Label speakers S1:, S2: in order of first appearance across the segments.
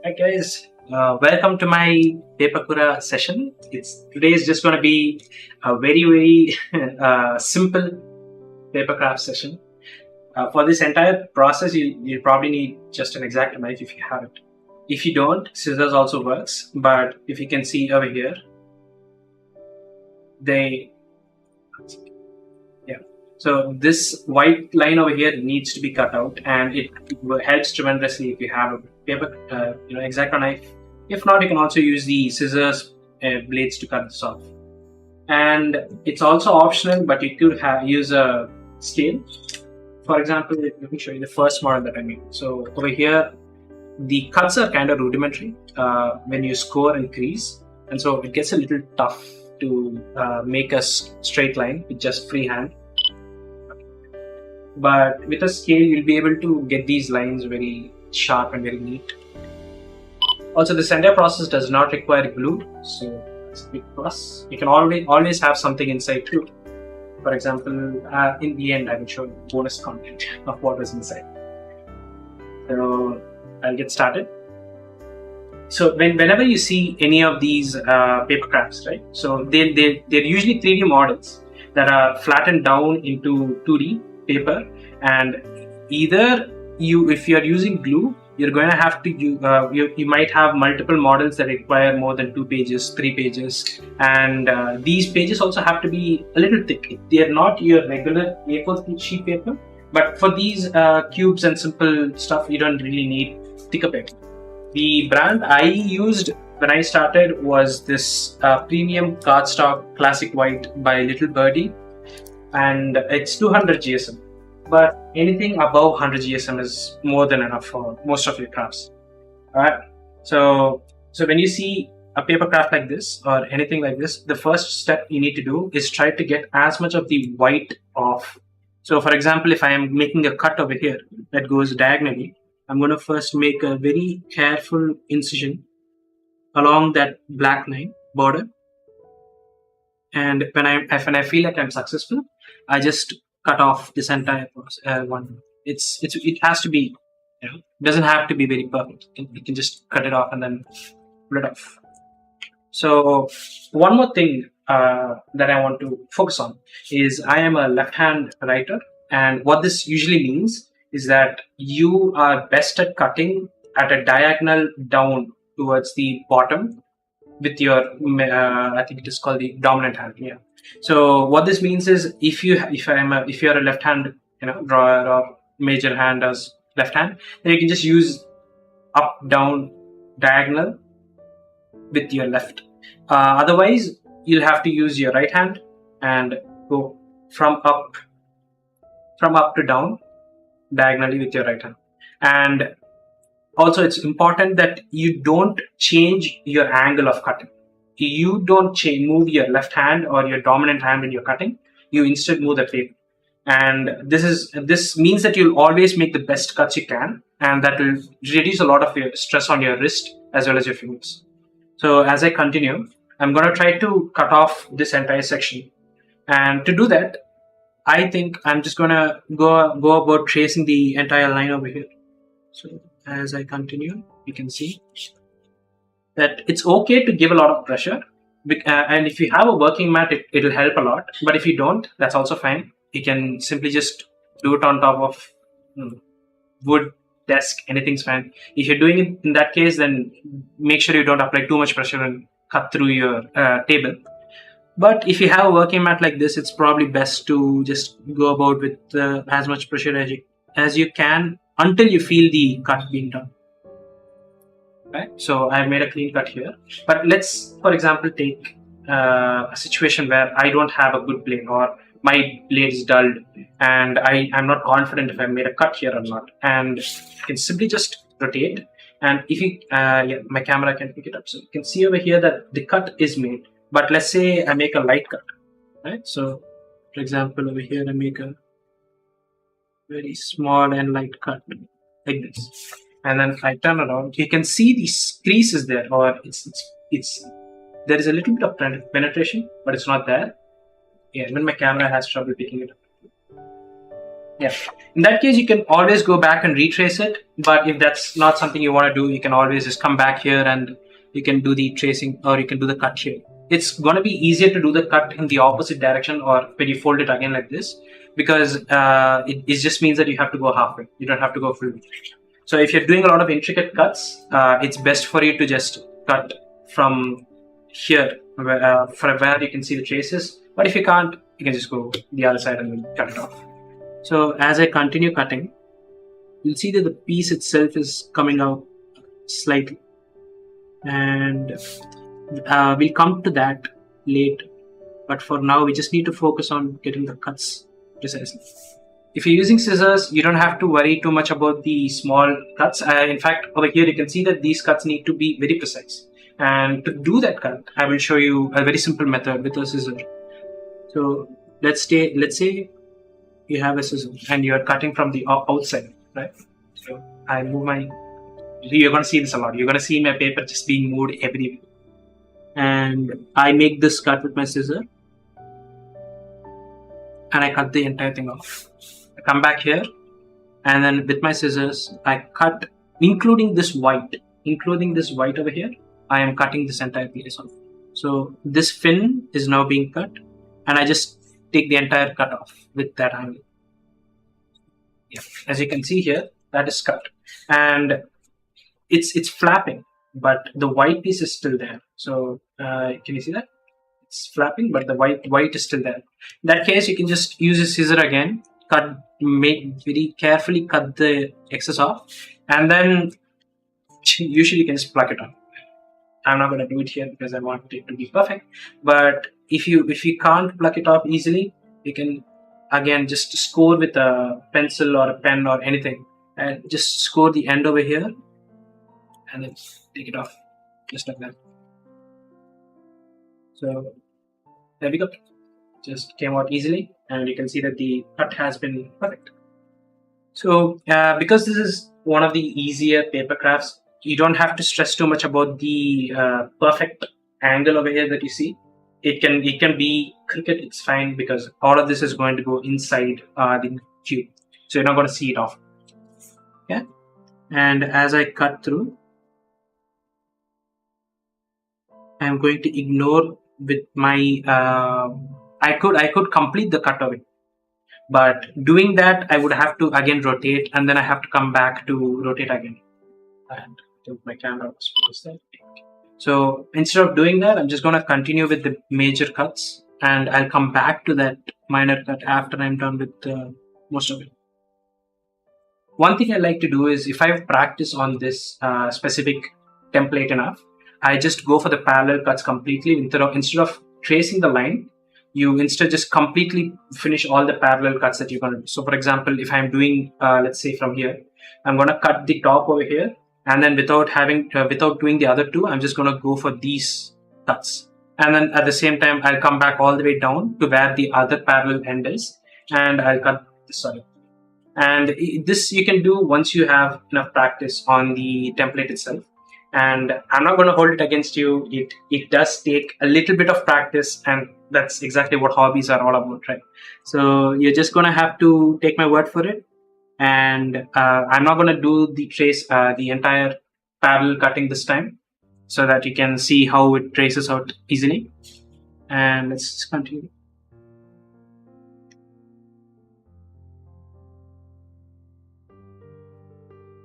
S1: Hi guys, welcome to my Pepakura session. Today is just going to be a very simple paper craft session. For this entire process, you probably need just an X-Acto knife if you have it. If you don't, scissors also works. But if you can see over here, yeah. So this white line over here needs to be cut out, and it helps tremendously if you have a paper, X-Acto knife. If not, you can also use the scissors blades to cut this off. And it's also optional, but you could use a scale. For example, let me show you the first model that I made. So over here, the cuts are kind of rudimentary when you score and crease, and so it gets a little tough to make a straight line with just freehand. But with a scale, you'll be able to get these lines very sharp and very neat. Also, this entire process does not require glue, so that's a big plus. You can always have something inside too. For example, in the end, I will show you bonus content of what was inside. So I'll get started. So whenever you see any of these paper crafts, right? So they're usually 3D models that are flattened down into 2D paper, and either if you're using glue, you're going to have to you might have multiple models that require more than 2 pages, 3 pages, and these pages also have to be a little thick. They are not your regular A4 sheet paper, but for these cubes and simple stuff, you don't really need thicker paper. The brand I used when I started was this premium cardstock classic white by Little Birdie, and it's 200 GSM. But anything above 100 GSM is more than enough for most of your crafts. Alright, so when you see a paper craft like this or anything like this, the first step you need to do is try to get as much of the white off. So for example, if I am making a cut over here that goes diagonally, I'm going to first make a very careful incision along that black line border, and when I feel like I'm successful, I just cut off this entire one. It has to be, it doesn't have to be very perfect. You can just cut it off and then pull it off. So one more thing that I want to focus on is I am a left-hand writer, and what this usually means is that you are best at cutting at a diagonal down towards the bottom with your I think it is called the dominant hand. Yeah. So what this means is if you're a left hand drawer or major hand as left hand, then you can just use up, down, diagonal with your left. Otherwise, you'll have to use your right hand and go from up to down diagonally with your right hand. And also, it's important that you don't change your angle of cutting. You don't move your left hand or your dominant hand when you're cutting. You instead move the paper, and this means that you'll always make the best cuts you can, and that will reduce a lot of your stress on your wrist as well as your fingers. So as I continue, I'm going to try to cut off this entire section, and to do that, I think I'm just going to go about tracing the entire line over here. So as I continue, you can see that it's okay to give a lot of pressure, and if you have a working mat, it'll help a lot. But if you don't, that's also fine. You can simply just do it on top of wood, desk, anything's fine. If you're doing it in that case, then make sure you don't apply too much pressure and cut through your table. But if you have a working mat like this, it's probably best to just go about with as much pressure as you can until you feel the cut being done. Right? So I've made a clean cut here. But let's, for example, take a situation where I don't have a good blade, or my blade is dulled, and I'm not confident if I made a cut here or not. And you can simply just rotate. And if you, my camera can pick it up. So you can see over here that the cut is made. But let's say I make a light cut, right? So, for example, over here I make a very small and light cut like this, and then I turn around. You can see these creases there, or there is a little bit of penetration, but it's not there. Yeah, even my camera has trouble picking it up. Yeah. In that case, you can always go back and retrace it. But if that's not something you want to do, you can always just come back here and you can do the tracing, or you can do the cut here. It's going to be easier to do the cut in the opposite direction, or when you fold it again like this, because it just means that you have to go halfway. You don't have to go full. So if you're doing a lot of intricate cuts, it's best for you to just cut from here, from where you can see the traces. But if you can't, you can just go the other side and then cut it off. So as I continue cutting, you'll see that the piece itself is coming out slightly, and we'll come to that later. But for now, we just need to focus on getting the cuts precisely. If you're using scissors, you don't have to worry too much about the small cuts. In fact, over here you can see that these cuts need to be very precise. And to do that cut, I will show you a very simple method with a scissor. So let's say you have a scissor and you are cutting from the outside, right? So I move my. You're going to see this a lot. You're going to see my paper just being moved everywhere. And I make this cut with my scissor, and I cut the entire thing off. I come back here, and then with my scissors, I cut, including this white over here. I am cutting this entire piece off. So this fin is now being cut, and I just take the entire cut off with that angle. Yeah, as you can see here, that is cut, and it's flapping, but the white piece is still there. So can you see that? It's flapping, but the white is still there. In that case, you can just use a scissor again, very carefully cut the excess off, and then usually you can just pluck it off. I'm not going to do it here because I want it to be perfect. But if you can't pluck it off easily, you can again just score with a pencil or a pen or anything, and just score the end over here, and then take it off just like that. So there we go. Just came out easily, and you can see that the cut has been perfect. So because this is one of the easier paper crafts, you don't have to stress too much about the perfect angle over here that you see. It can be crooked, it's fine, because all of this is going to go inside the cube, so you're not going to see it off. Okay, and as I cut through, I'm going to ignore with my I could complete the cut of it, but doing that I would have to again rotate, and then I have to come back to rotate again. And my camera was close there. So instead of doing that, I'm just going to continue with the major cuts, and I'll come back to that minor cut after I'm done with most of it. One thing I like to do is, if I've practiced on this specific template enough, I just go for the parallel cuts completely. Instead of tracing the line, you instead just completely finish all the parallel cuts that you're going to do. So for example, if I'm doing, let's say from here, I'm going to cut the top over here, and then without doing the other two, I'm just going to go for these cuts. And then at the same time, I'll come back all the way down to where the other parallel end is, and I'll cut this side. And this you can do once you have enough practice on the template itself. And I'm not going to hold it against you. It does take a little bit of practice, and that's exactly what hobbies are all about, right? So you're just going to have to take my word for it. And I'm not going to do the entire parallel cutting this time, so that you can see how it traces out easily. And let's continue.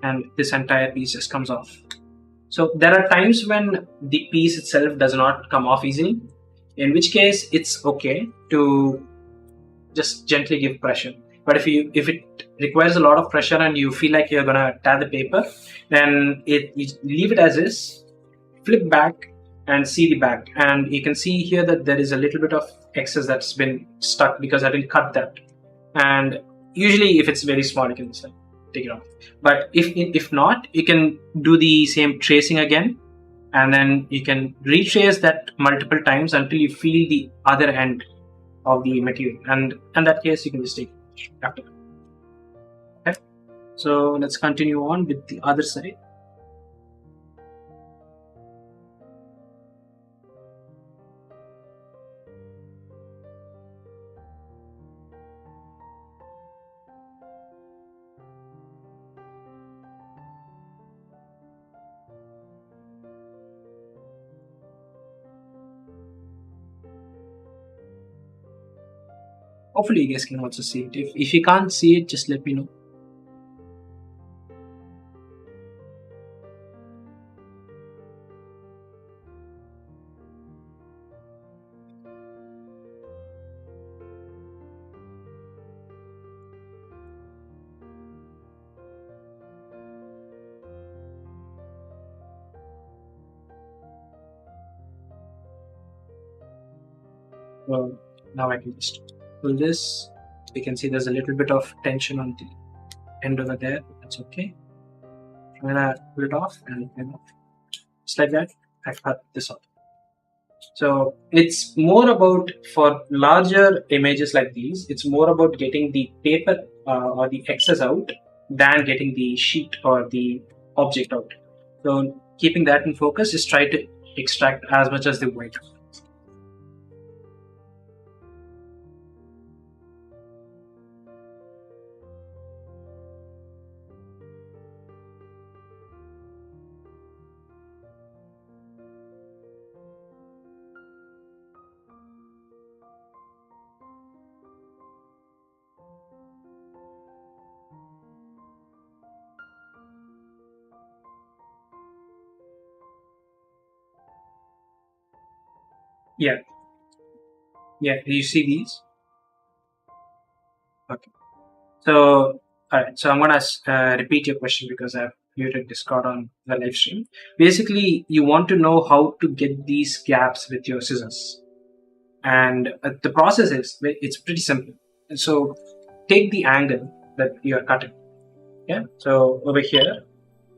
S1: And this entire piece just comes off. So there are times when the piece itself does not come off easily, in which case it's okay to just gently give pressure. But if it requires a lot of pressure and you feel like you're gonna tear the paper, then you leave it as is, flip back and see the back, and you can see here that there is a little bit of excess that's been stuck because I didn't cut that. And usually if it's very small, you can just take it off. But if not, you can do the same tracing again, and then you can retrace that multiple times until you feel the other end of the material, and in that case you can just take it after that. Okay, so let's continue on with the other side. Hopefully you guys can also see it. If you can't see it, just let me know. Well, now I can just pull this. You can see there's a little bit of tension on the end over there. That's okay. I'm gonna pull it off and just like that, I cut this off. So it's more about, for larger images like these, it's more about getting the paper or the excess out than getting the sheet or the object out. So keeping that in focus, just try to extract as much as the white. Yeah. Yeah, do you see these? Okay. So, alright. So I'm gonna repeat your question because I've muted Discord on the live stream. Basically, you want to know how to get these gaps with your scissors, and the process is it's pretty simple. So take the angle that you are cutting. Yeah. So over here,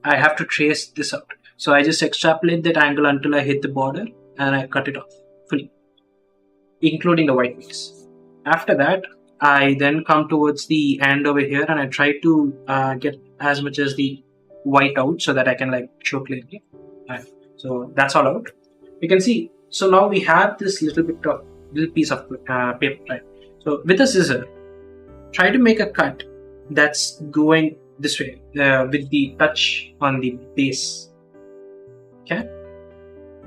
S1: I have to trace this out. So I just extrapolate that angle until I hit the border, and I cut it off fully, including the white piece. After that, I then come towards the end over here and I try to get as much as the white out so that I can show clearly. Right. So that's all out. You can see. So now we have this little piece of paper, right? So with a scissor, try to make a cut that's going this way with the touch on the base. Okay.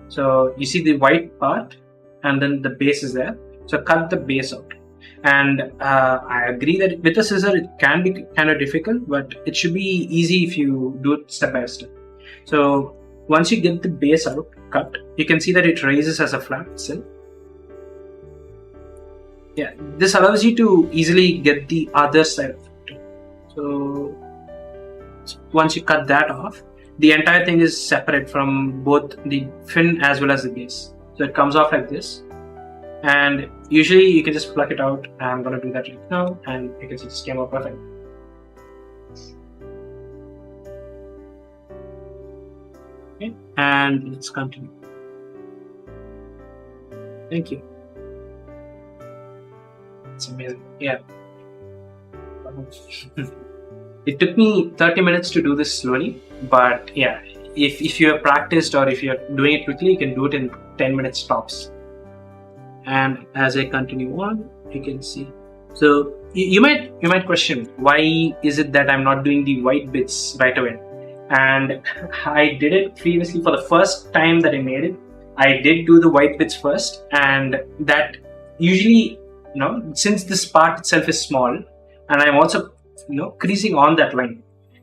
S1: So you see the white part, and then the base is there. So cut the base out. And I agree that with a scissor it can be kind of difficult, but it should be easy if you do it step by step. So once you get the base out, cut, you can see that it raises as a flat itself. Yeah, this allows you to easily get the other side of it. So once you cut that off, the entire thing is separate from both the fin as well as the base. So it comes off like this. And usually you can just pluck it out. I'm going to do that right now, and you can see it just came out perfect. Okay, and let's continue. Thank you. It's amazing. Yeah. It took me 30 minutes to do this slowly, but yeah, if you have practiced or if you're doing it quickly, you can do it in 10 minutes tops. And as I continue on, you can see. So you might question, why is it that I'm not doing the white bits right away? And I did it previously. For the first time that I made it, I did do the white bits first, and that usually, since this part itself is small, and I'm also creasing on that line,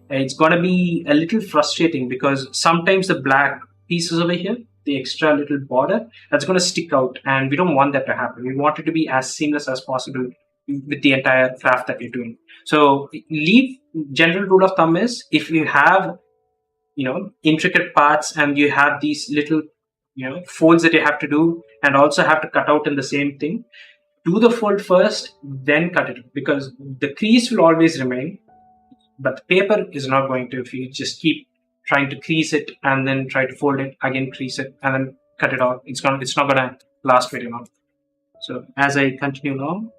S1: it's going to be a little frustrating because sometimes the black pieces over here, the extra little border, that's going to stick out, and we don't want that to happen. We want it to be as seamless as possible with the entire craft that you're doing. So general rule of thumb is, if you have intricate parts and you have these little folds that you have to do and also have to cut out in the same thing, do the fold first, then cut it, because the crease will always remain, but the paper is not going to, if you just keep trying to crease it and then try to fold it again, crease it and then cut it off. It's not gonna last very long. So as I continue along,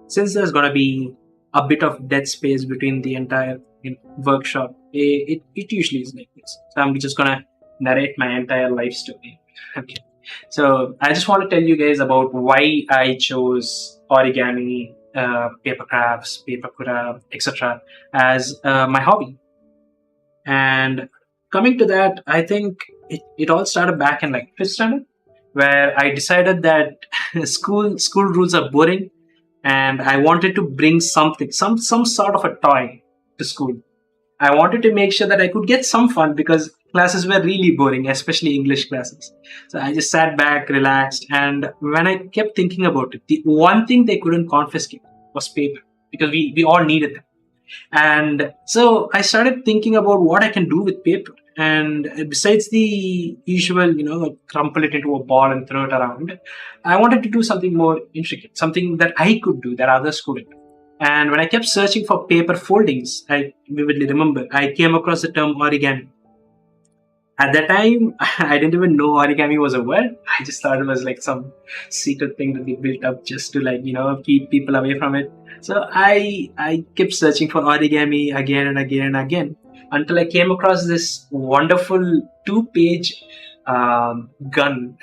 S1: since there's gonna be a bit of dead space between the entire workshop, it usually is like this. So I'm just gonna narrate my entire life story. Okay. So I just want to tell you guys about why I chose origami, paper crafts, Pepakura, etc. as my hobby. And coming to that, I think it all started back in like fifth standard, where I decided that school rules are boring, and I wanted to bring something, some sort of a toy to school. I wanted to make sure that I could get some fun because classes were really boring, especially English classes. So I just sat back, relaxed, and when I kept thinking about it, the one thing they couldn't confiscate was paper because we all needed them. And so I started thinking about what I can do with paper. And besides the usual, like crumple it into a ball and throw it around, I wanted to do something more intricate, something that I could do that others couldn't. And when I kept searching for paper foldings, I vividly remember I came across the term origami. At that time, I didn't even know origami was a word. I just thought it was like some secret thing that they built up just to keep people away from it. So I kept searching for origami again and again and again until I came across this wonderful 2-page gun.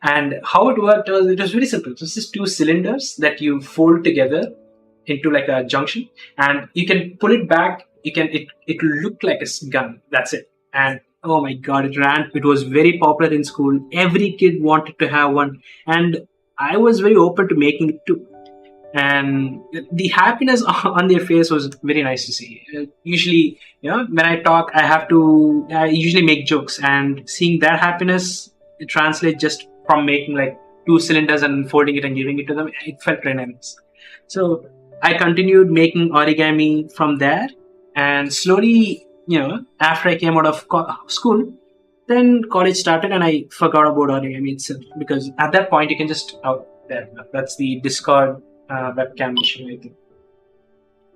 S1: And how it worked was it was very simple. It was just two cylinders that you fold together into like a junction, and you can pull it back. It will look like a gun. That's it. And oh my god, it was very popular in school. Every kid wanted to have one, and I was very open to making it too. And the happiness on their face was very nice to see. Usually, when I talk, I usually make jokes, and seeing that happiness, it translates just from making like two cylinders and folding it and giving it to them. It felt very nice. So I continued making origami from there, and slowly, after I came out of school, then college started, and I forgot about origami itself because at that point you can just out there. That's the Discord webcam issue, I think.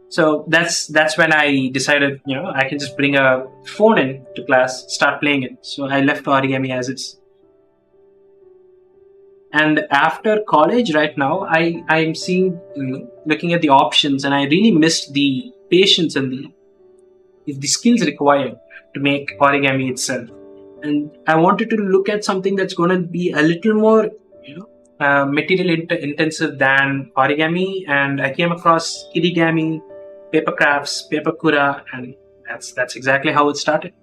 S1: So that's when I decided, I can just bring a phone in to class, start playing it. So I left origami as is. And after college, right now, I'm seeing, looking at the options, and I really missed the patience and the skills required to make origami itself. And I wanted to look at something that's going to be a little more, material intensive than origami. And I came across kirigami, paper crafts, Pepakura, and that's exactly how it started.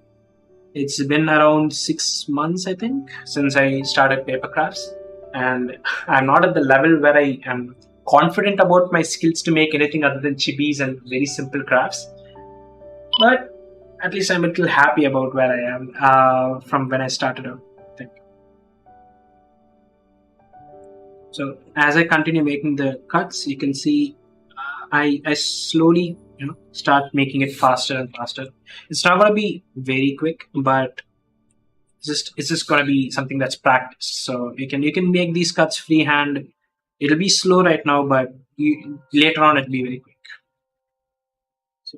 S1: It's been around 6 months, I think, since I started paper crafts, and I'm not at the level where I am confident about my skills to make anything other than chibis and very simple crafts. But at least I'm a little happy about where I am from when I started out, I think. So as I continue making the cuts, you can see I slowly start making it faster and faster. It's not going to be very quick, but it's just going to be something that's practiced. So you can make these cuts freehand. It'll be slow right now, but later on it'll be very quick. So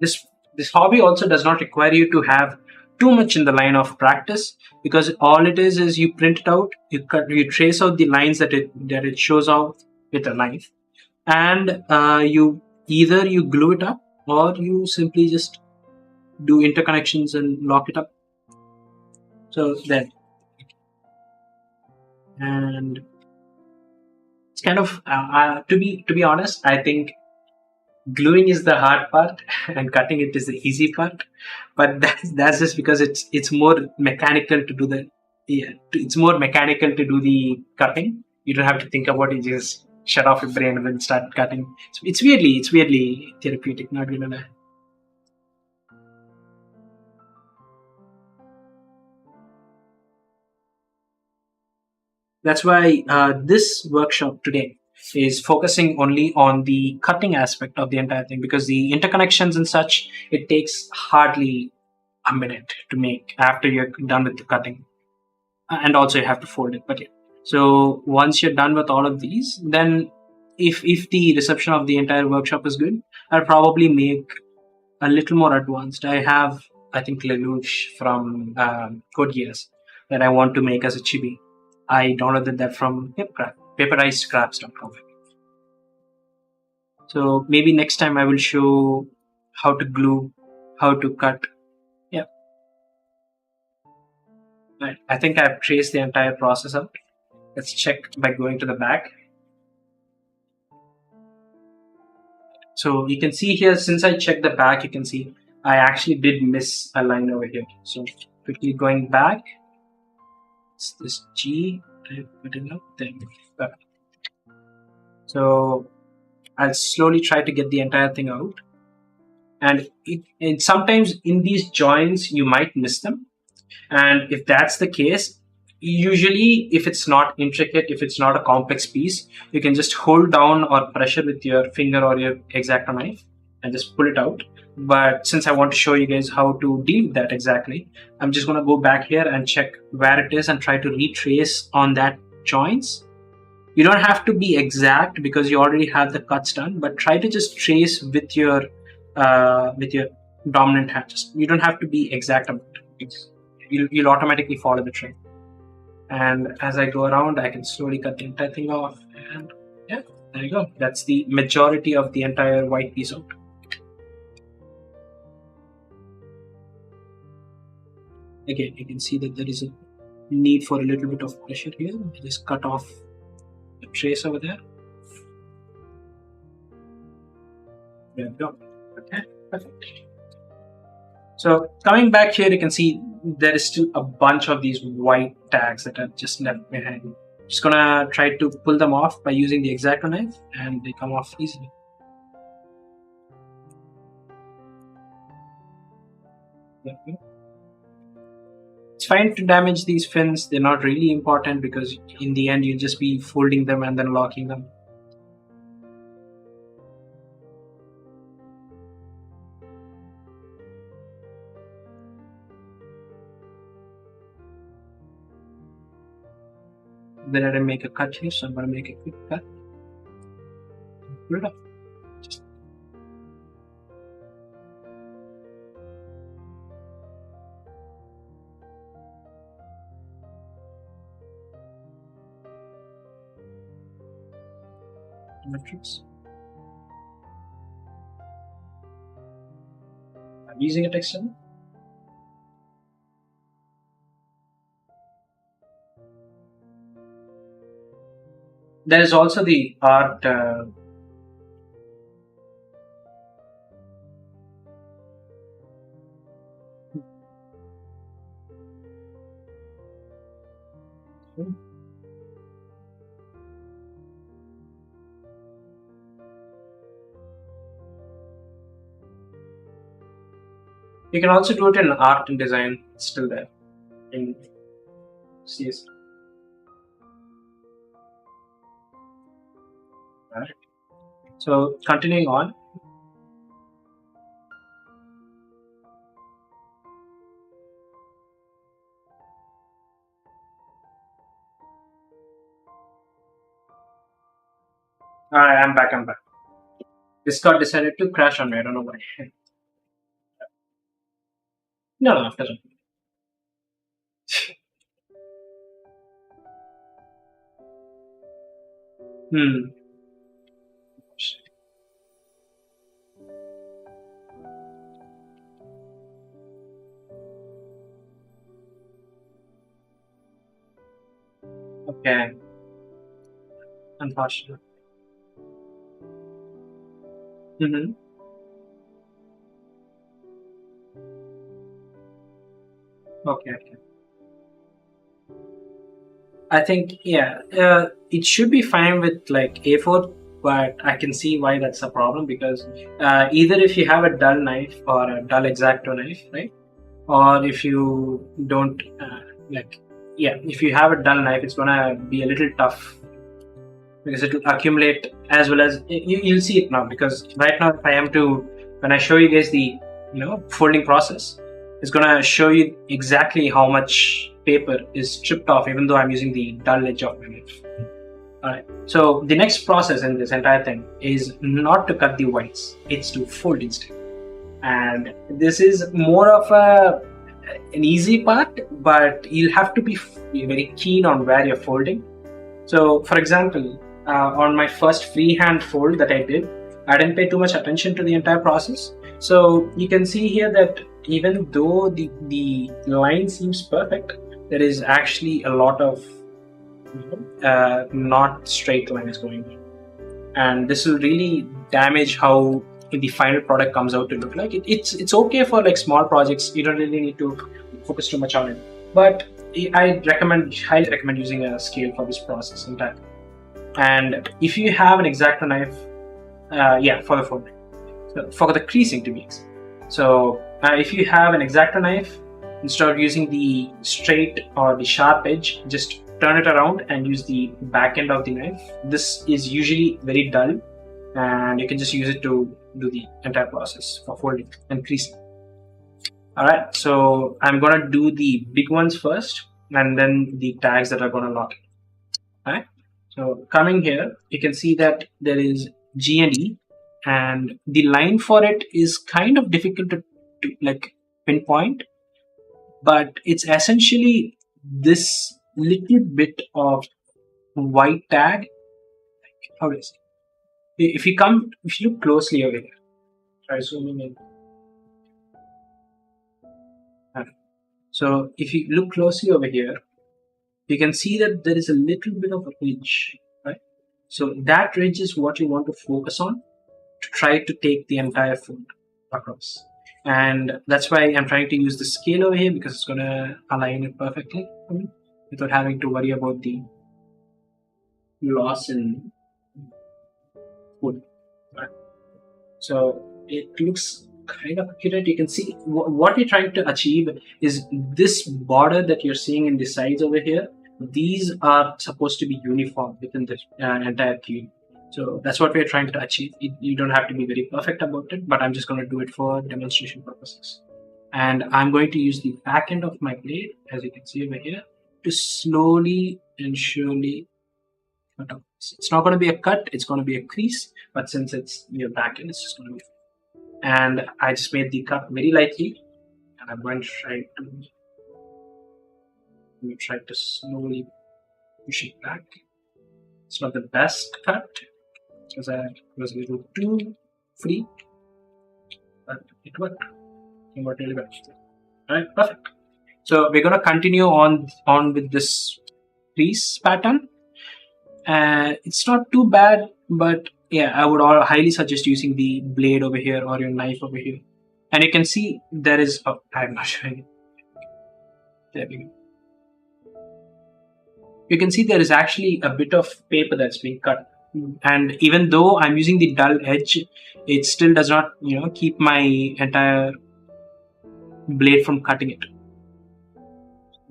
S1: this hobby also does not require you to have too much in the line of practice, because all it is you print it out, you trace out the lines that it shows out with a knife, and you glue it up, or you simply just do interconnections and lock it up. So then, and it's kind of to be honest, I think gluing is the hard part and cutting it is the easy part. But that's just because it's more mechanical to do it's more mechanical to do the cutting. You don't have to think about it. You just shut off your brain and then start cutting. So it's weirdly therapeutic. Not gonna lie. That's why this workshop today is focusing only on the cutting aspect of the entire thing, because the interconnections and such, it takes hardly a minute to make after you're done with the cutting. And also you have to fold it. But yeah. So once you're done with all of these, then if the reception of the entire workshop is good, I'll probably make a little more advanced. I have, I think, Lelouch from Code Geass that I want to make as a chibi. I downloaded that from paperizedcrafts.com. So maybe next time I will show how to glue, how to cut. Yeah. Right. I think I've traced the entire process out. Let's check by going to the back. So you can see here, since I checked the back, you can see I actually did miss a line over here. So quickly going back, it's this G, I put it up there. So I'll slowly try to get the entire thing out. And sometimes in these joints, you might miss them. And if that's the case, usually if it's not intricate, if it's not a complex piece, you can just hold down or pressure with your finger or your X-Acto knife and just pull it out. But since I want to show you guys how to deal with that exactly, I'm just going to go back here and check where it is and try to retrace on that joints. You don't have to be exact because you already have the cuts done, but try to just trace with your dominant hand. You don't have to be exact about it. You'll automatically follow the trend. And as I go around, I can slowly cut the entire thing off. And yeah, there you go. That's the majority of the entire white piece out. Again, you can see that there is a need for a little bit of pressure here. I just cut off the trace over there. There we go. Okay, perfect. So coming back here, you can see there is still a bunch of these white tags that are just left behind. Just gonna try to pull them off by using the X-Acto knife, and they come off easily. It's fine to damage these fins. They're not really important because in the end you'll just be folding them and then locking them. Then I didn't make a cut here, so I'm going to make a quick cut. Pull it up. Metrics. I'm using a texture. There is also the art. You can also do it in art and design. It's still there in CS. Alright. So continuing on. Alright, I'm back. Discord decided to crash on me. I don't know why. No, after that. Okay. Unfortunate. Okay. I think, yeah, it should be fine with like A4, but I can see why that's a problem because either if you have a dull knife or a dull X-Acto knife, right? Or if you don't, if you have a dull knife, it's gonna be a little tough because it will accumulate as well as, you'll see it now because right now when I show you guys the, folding process, it's gonna show you exactly how much paper is stripped off even though I'm using the dull edge of my knife. Alright, so the next process in this entire thing is not to cut the whites, it's to fold instead. And this is more of an easy part, but you'll have to be very keen on where you're folding. So for example, on my first freehand fold that I didn't pay too much attention to the entire process. So you can see here that even though the line seems perfect, there is actually a lot of not straight lines going on, and this will really damage how the final product comes out to look like. It's okay for like small projects. You don't really need to focus too much on it, but I highly recommend using a scale for this process entirely. And if you have an X-Acto knife, for the fold, so for the creasing to be exact. So if you have an X-Acto knife, instead of using the straight or the sharp edge, just turn it around and use the back end of the knife. This is usually very dull, and you can just use it to do the entire process for folding and creasing. Alright, so I'm gonna do the big ones first, and then the tags that are gonna lock it. Alright, so coming here, you can see that there is G and E, and the line for it is kind of difficult to like pinpoint, but it's essentially this little bit of white tag. How is it? If you look closely over here, try zooming in. So if you look closely over here, you can see that there is a little bit of a ridge, right? So that ridge is what you want to focus on to try to take the entire fold across. And that's why I'm trying to use the scale over here, because it's going to align it perfectly for me without having to worry about the loss in fold. Right? So it looks kind of accurate. You can see what you're trying to achieve is this border that you're seeing in the sides over here. These are supposed to be uniform within the entire cube. So that's what we're trying to achieve. You don't have to be very perfect about it, but I'm just going to do it for demonstration purposes. And I'm going to use the back end of my blade, as you can see over here, to slowly and surely cut off. It's not going to be a cut, it's going to be a crease, but since it's your back end, it's just going to be. And I just made the cut very lightly, and I'm going to try to slowly push it back. It's not the best cut because I was a little too free, but it worked. It worked really well. Alright, perfect. So we're gonna continue on with this crease pattern. It's not too bad, but yeah, I would highly suggest using the blade over here or your knife over here. And you can see there is I'm not showing it. There we go. You can see there is actually a bit of paper that's being cut, and even though I'm using the dull edge, it still does not keep my entire blade from cutting it.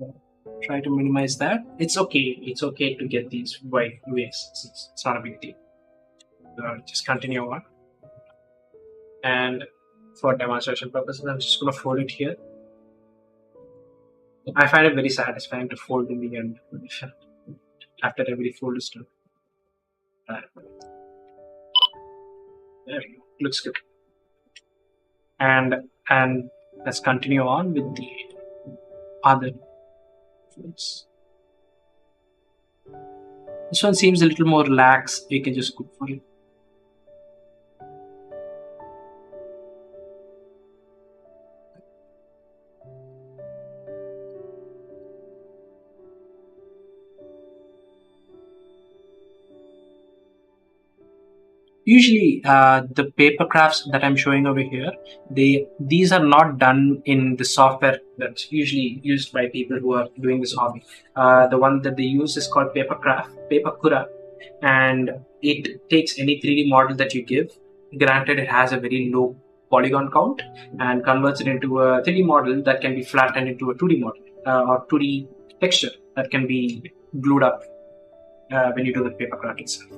S1: So try to minimize that. It's okay to get these white wastes. It's not a big deal. Just continue on, and for demonstration purposes I'm just going to fold it here. I find it very satisfying to fold in the end after every fold is done. There we go. Looks good. And let's continue on with the other folds. This one seems a little more lax. You can just go for it. Usually, the paper crafts that I'm showing over here, these are not done in the software that's usually used by people who are doing this hobby. The one that they use is called Pepakura, and it takes any 3D model that you give. Granted, it has a very low polygon count, and converts it into a 3D model that can be flattened into a 2D model or 2D texture that can be glued up when you do the paper craft itself.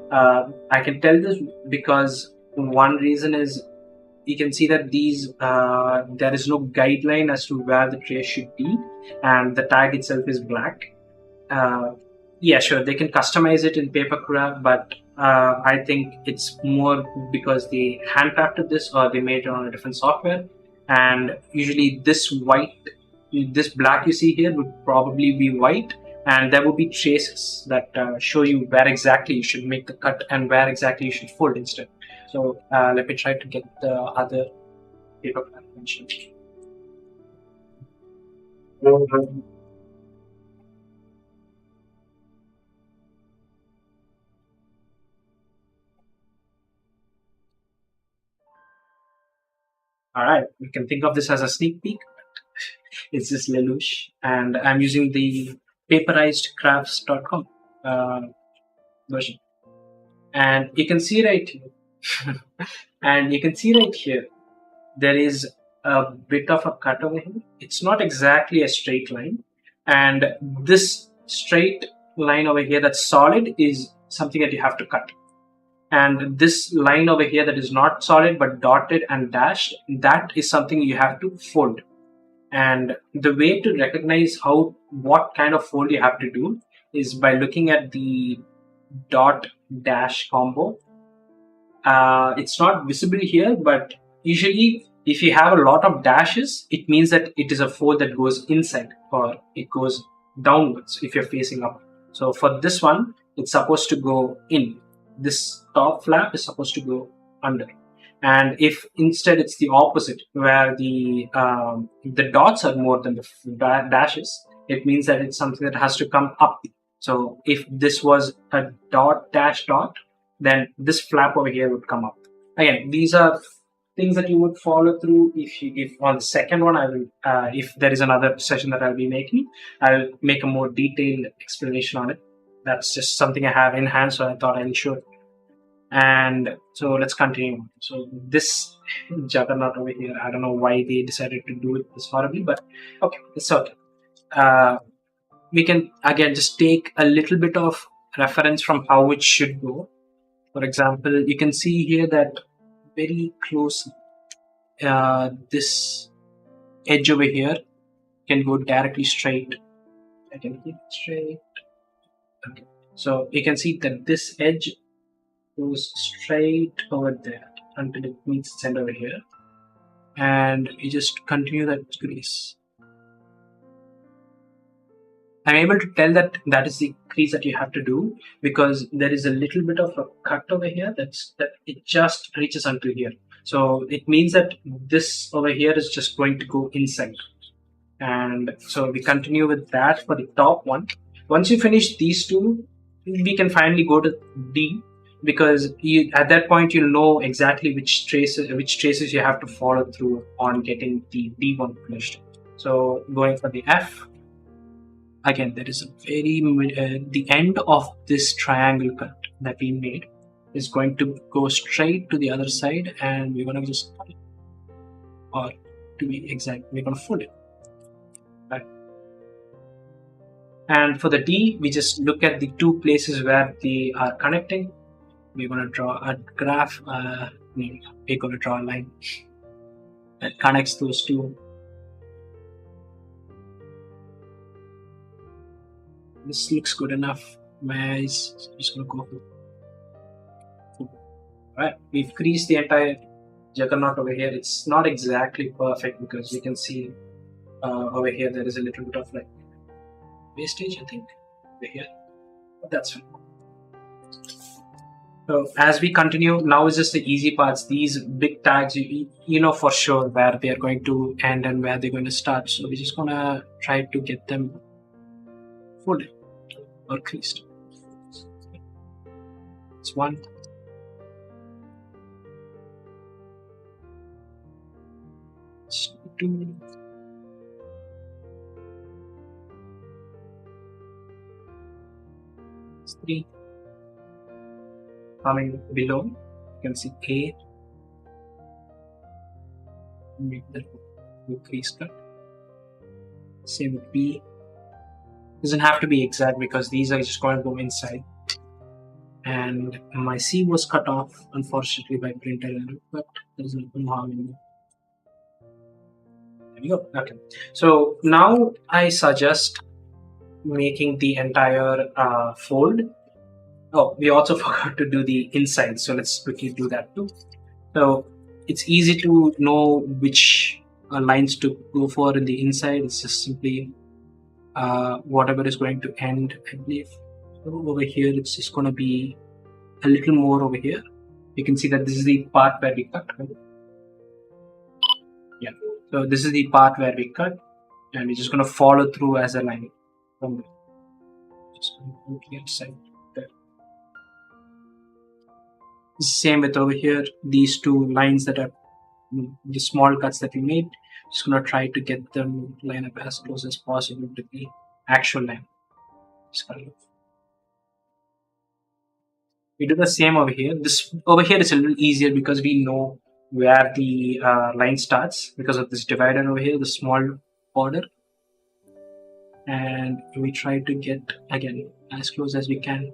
S1: I can tell this because one reason is you can see that these there is no guideline as to where the tray should be, and the tag itself is black. Yeah, sure, they can customize it in Pepakura, but I think it's more because they handcrafted this or they made it on a different software. And usually this black you see here would probably be white, and there will be traces that show you where exactly you should make the cut and where exactly you should fold instead. So let me try to get the other paper mentioned. All right, we can think of this as a sneak peek. It's just Lelouch, and I'm using the paperizedcrafts.com version. And you can see right here, and you can see right here, there is a bit of a cut over here. It's not exactly a straight line, and this straight line over here that's solid is something that you have to cut. And this line over here that is not solid but dotted and dashed, that is something you have to fold. And the way to recognize what kind of fold you have to do is by looking at the dot dash combo. It's not visible here, but usually if you have a lot of dashes, it means that it is a fold that goes inside or it goes downwards if you're facing up. So for this one, it's supposed to go in. This top flap is supposed to go under. And if instead it's the opposite, where the dots are more than the dashes, it means that it's something that has to come up. So if this was a dot dash dot, then this flap over here would come up. Again, these are things that you would follow through. If on the second one, I will, if there is another session that I'll be making, I'll make a more detailed explanation on it. That's just something I have in hand, so I thought I'll show it. And so let's continue. So this juggernaut over here, I don't know why they decided to do it this horribly, but okay, it's okay. We can again just take a little bit of reference from how it should go. For example, you can see here that very close, this edge over here can go directly straight. I can keep it straight. Okay. So you can see that this edge goes straight over there until it meets its end over here. And you just continue that crease. I'm able to tell that that is the crease that you have to do because there is a little bit of a cut over here that it just reaches until here. So it means that this over here is just going to go inside. And so we continue with that for the top one. Once you finish these two, we can finally go to D, because at that point you'll know exactly which traces you have to follow through on getting the D1 finished. So going for the F. Again, there is a the end of this triangle cut that we made is going to go straight to the other side, and we're going to just cut it. Or to be exact, we're going to fold it. Right. And for the D, we just look at the two places where they are connecting. We're going to draw a graph. We're going to draw a line that connects those two. This looks good enough. My eyes, so I'm just going to go for. Alright, we've creased the entire juggernaut over here. It's not exactly perfect because you can see over here there is a little bit of like wastage, I think, over here. But that's fine. So as we continue, now is just the easy parts. These big tags, you know for sure where they are going to end and where they're going to start. So we're just going to try to get them folded or creased. It's one. It's two. It's three. Coming below, you can see A. Make that crease cut. Same with B. Doesn't have to be exact because these are just going to go inside. And my C was cut off, unfortunately, by printer error, but there's no harm in it. There we go. Okay. So now I suggest making the entire fold. Oh, we also forgot to do the inside, so let's quickly do that too. So it's easy to know which lines to go for in the inside. It's just simply whatever is going to end, I believe. So over here, it's just going to be a little more over here. You can see that this is the part where we cut. Right? Yeah. So this is the part where we cut, and we're just going to follow through as a line from there. Just going to go to the other side. There. Same with over here. These two lines that are the small cuts that we made. Just gonna try to get them line up as close as possible to the actual line. We do the same over here. This over here is a little easier because we know where the line starts because of this divider over here, the small border, and we try to get again as close as we can.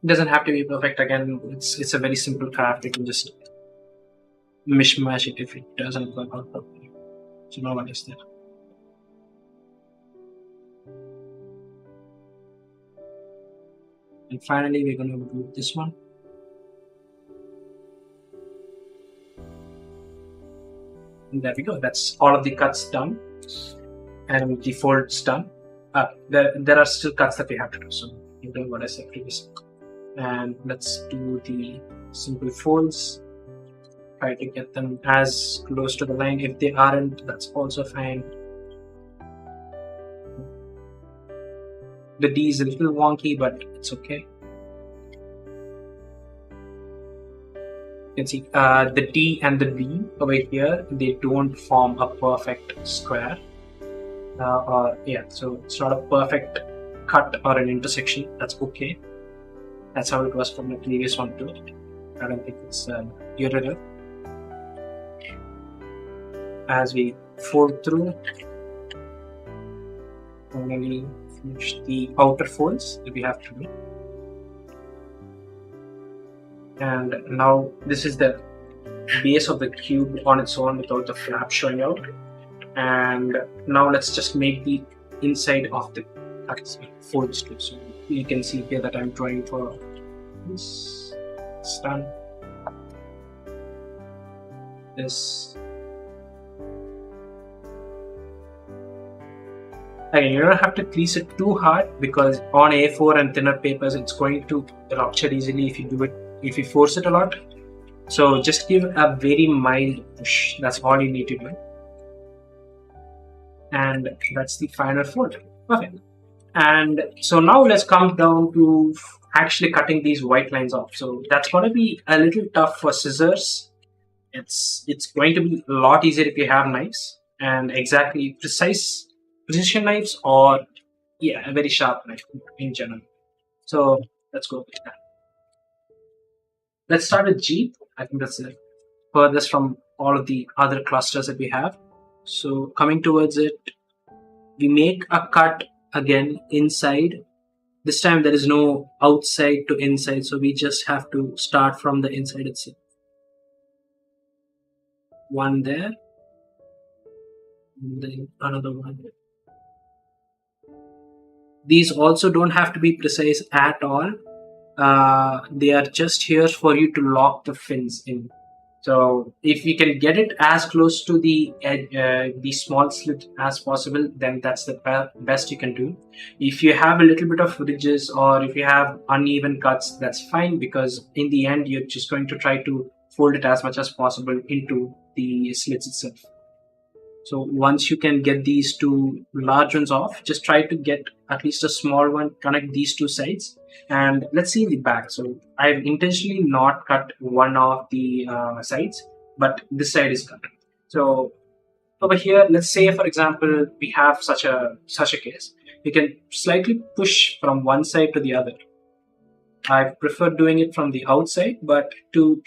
S1: It doesn't have to be perfect. Again, it's a very simple craft. You can just mishmash it if it doesn't work out properly. So no worries there. And finally, we're going to do this one. And there we go. That's all of the cuts done, and the folds done. There are still cuts that we have to do. So you know what I said previously. And let's do the simple folds. Try to get them as close to the line. If they aren't, that's also fine. The D is a little wonky, but it's okay. You can see the D and the D over here, they don't form a perfect square. So it's not a perfect cut or an intersection. That's okay. That's how it was from the previous one too. I don't think it's irrelevant. As we fold through, finally finish the outer folds that we have to do. And now this is the base of the cube on its own without the flap showing out. And now let's just make the inside of the folds too. So you can see here that I'm drawing for this. It's done. This. Again, you don't have to crease it too hard because on A4 and thinner papers, it's going to rupture easily if you force it a lot. So just give a very mild push. That's all you need to do. And that's the final fold. Perfect. And so now let's come down to actually cutting these white lines off. So that's going to be a little tough for scissors. It's going to be a lot easier if you have knives and exactly precision knives or a very sharp knife in general. So let's go with that. Let's start with G. I think that's the furthest from all of the other clusters that we have. So coming towards it, we make a cut again inside. This time there is no outside to inside, so we just have to start from the inside itself. One there, and then another one. These also don't have to be precise at all. They are just here for you to lock the fins in. So if you can get it as close to the edge, the small slit as possible, then that's the best you can do. If you have a little bit of ridges or if you have uneven cuts, that's fine because in the end you're just going to try to fold it as much as possible into the slits itself. So once you can get these two large ones off, just try to get at least a small one, connect these two sides. And let's see the back. So I've intentionally not cut one of the sides, but this side is cut. So over here, let's say for example, we have such a case. You can slightly push from one side to the other. I prefer doing it from the outside, but to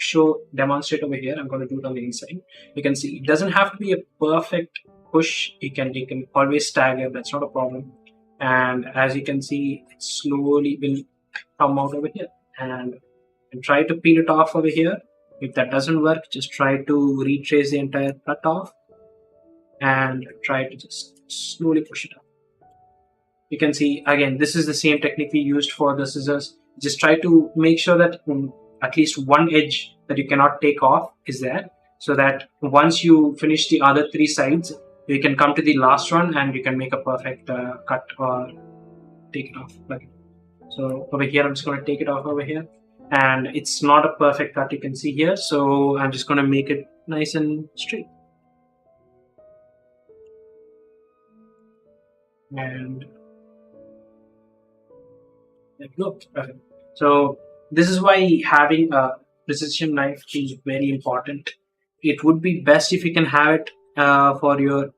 S1: demonstrate over here, I'm going to do it on the inside. You can see it doesn't have to be a perfect push. You can always stagger. That's not a problem. And as you can see, it slowly will come out over here. And try to peel it off over here. If that doesn't work, just try to retrace the entire cut off and try to just slowly push it up. You can see again, this is the same technique we used for the scissors. Just try to make sure that at least one edge that you cannot take off is there, so that once you finish the other three sides, you can come to the last one and you can make a perfect cut or take it off. So over here, I'm just going to take it off over here, and it's not a perfect cut, you can see here. So I'm just going to make it nice and straight. And there we go. Perfect. So this is why having a precision knife is very important. It would be best if you can have it for your,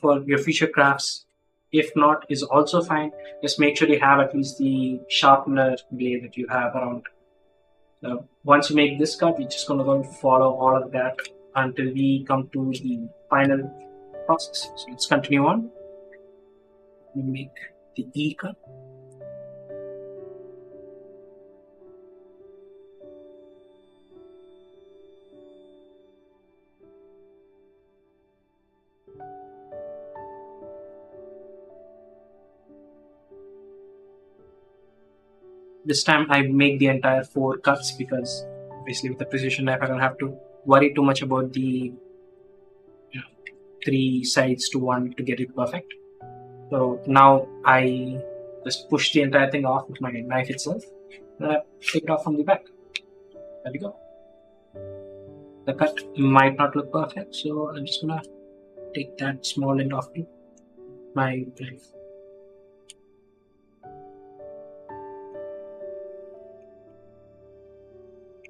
S1: for your future crafts. If not, is also fine. Just make sure you have at least the sharpener blade that you have around. Once you make this cut, we're just going to go and follow all of that until we come to the final process. So let's continue on. We make the E cut. This time I make the entire 4 cuts because obviously with the precision knife I don't have to worry too much about the 3 sides to 1 to get it perfect. So now I just push the entire thing off with my knife itself and I take it off from the back. There we go. The cut might not look perfect, so I'm just gonna take that small end off my knife.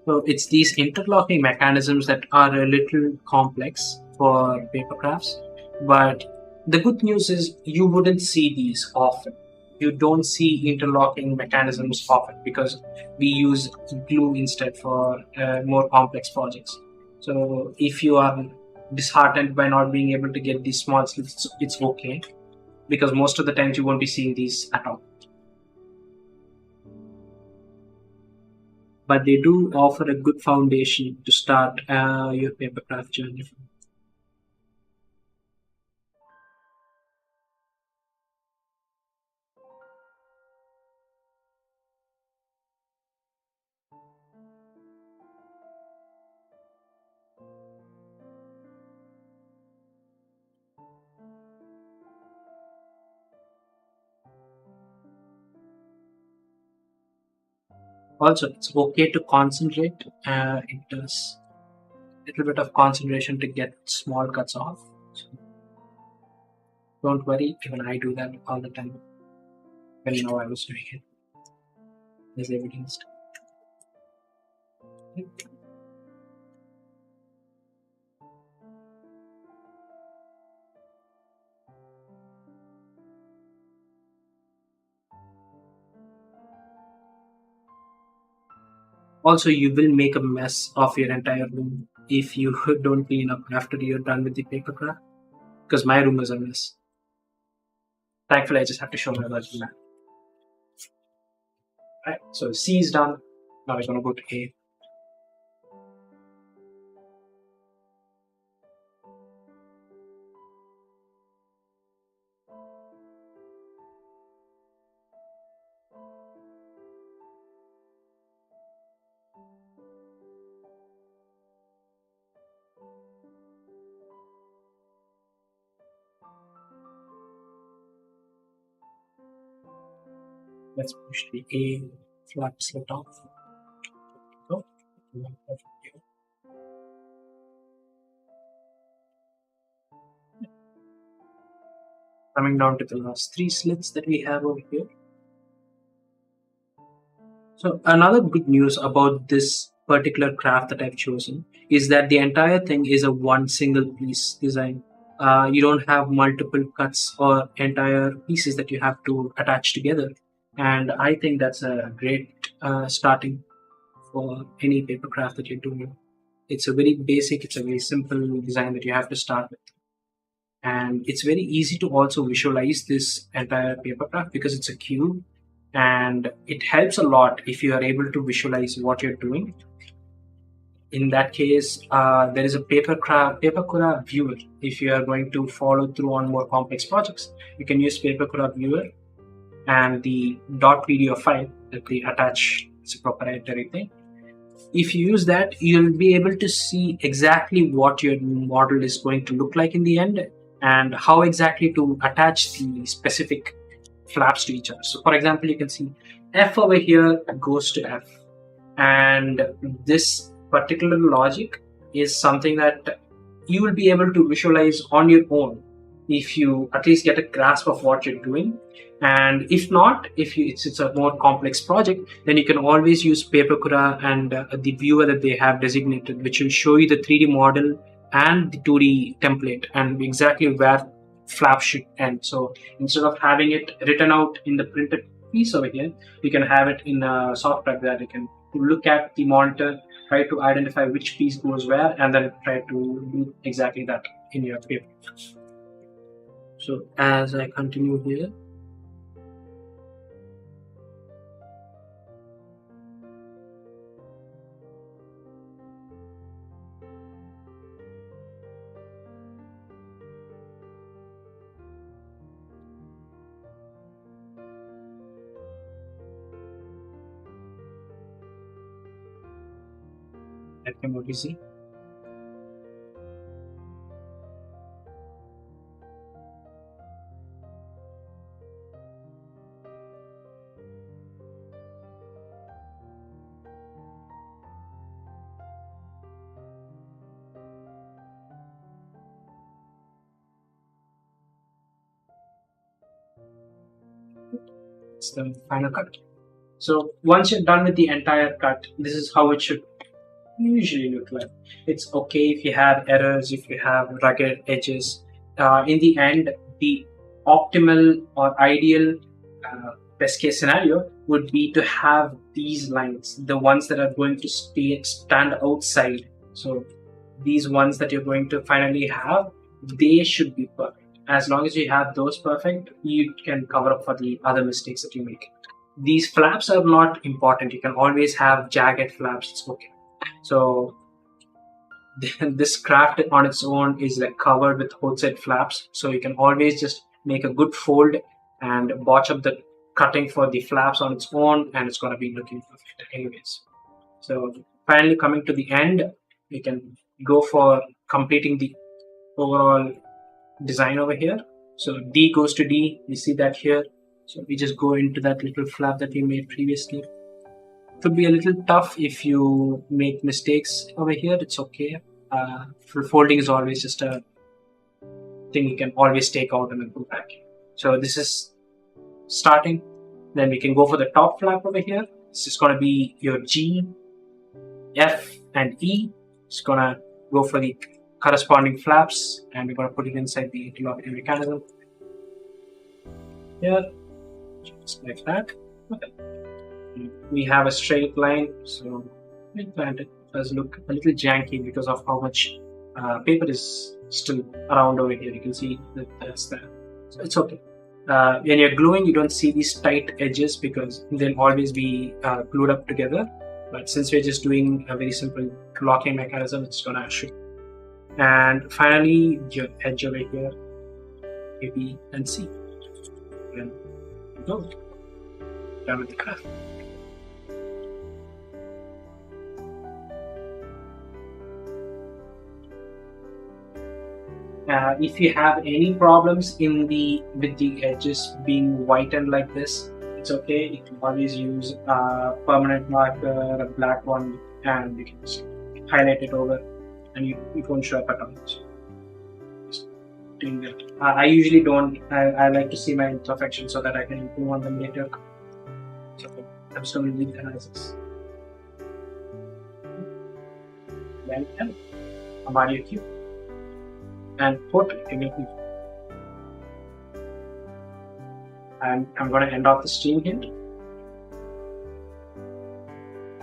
S1: So it's these interlocking mechanisms that are a little complex for paper crafts, but the good news is you wouldn't see these often. You don't see interlocking mechanisms often because we use glue instead for more complex projects. So if you are disheartened by not being able to get these small slits, it's okay, because most of the times you won't be seeing these at all. But they do offer a good foundation to start your papercraft journey from. Also, it's okay to concentrate. It does a little bit of concentration to get small cuts off. So don't worry, even I do that all the time. When you know I was doing it, as evidenced. Also, you will make a mess of your entire room if you don't clean up after you're done with the paper craft. Because my room is a mess. Thankfully, I just have to show my version now. Right, so C is done. Now we're going to go to A. Let's push the A flap slit off. Go. Coming down to the last 3 slits that we have over here. So another good news about this particular craft that I've chosen is that the entire thing is a one single piece design. You don't have multiple cuts or entire pieces that you have to attach together. And I think that's a great starting for any paper craft that you're doing. It's a very basic, it's a very simple design that you have to start with. And it's very easy to also visualize this entire paper craft because it's a cube, and it helps a lot if you are able to visualize what you're doing. In that case, there is a Pepakura viewer. If you are going to follow through on more complex projects, you can use Pepakura viewer, and the .pdf file that they attach is a proprietary thing. If you use that, you'll be able to see exactly what your model is going to look like in the end and how exactly to attach the specific flaps to each other. So for example, you can see F over here goes to F, and this particular logic is something that you will be able to visualize on your own if you at least get a grasp of what you're doing. And if not, if it's a more complex project, then you can always use Pepakura and the viewer that they have designated, which will show you the 3D model and the 2D template and exactly where flap should end. So instead of having it written out in the printed piece over here, you can have it in a software that you can look at the monitor, try to identify which piece goes where, and then try to do exactly that in your paper. So as I continue here, let me what you see. It's the final cut. So once you're done with the entire cut, this is how it should usually look like. It's okay if you have errors, if you have rugged edges. In the end, the optimal or ideal best case scenario would be to have these lines, the ones that are going to stand outside. So these ones that you're going to finally have, they should be perfect. As long as you have those perfect, you can cover up for the other mistakes that you make. These flaps are not important. You can always have jagged flaps. It's okay. So this craft on its own is like covered with outside flaps. So you can always just make a good fold and botch up the cutting for the flaps on its own, and it's going to be looking perfect anyways. So finally coming to the end, we can go for completing the overall design over here. So D goes to D, we see that here. So we just go into that little flap that we made previously. It could be a little tough if you make mistakes over here, it's okay. Folding is always just a thing you can always take out and then put back. So this is starting. Then we can go for the top flap over here. This is going to be your G, F, and E. It's going to go for the corresponding flaps, and we're going to put it inside the interlocking mechanism here, just like that. Okay. We have a straight line, so it does look a little janky because of how much paper is still around over here. You can see that that's there, so it's okay. When you're gluing, you don't see these tight edges because they'll always be glued up together. But since we're just doing a very simple locking mechanism, it's gonna show. And finally, your edge over here, A, B, and C. And go. Done with the craft. If you have any problems with the edges being whitened like this, it's okay. You can always use a permanent marker, a black one, and you can just highlight it over, and you won't show up at all. So just doing that. I usually don't. I like to see my imperfections so that I can improve on them later. So I'm just going to leave that as this. Then a Mario cube and portrait. And I'm going to end off the stream here.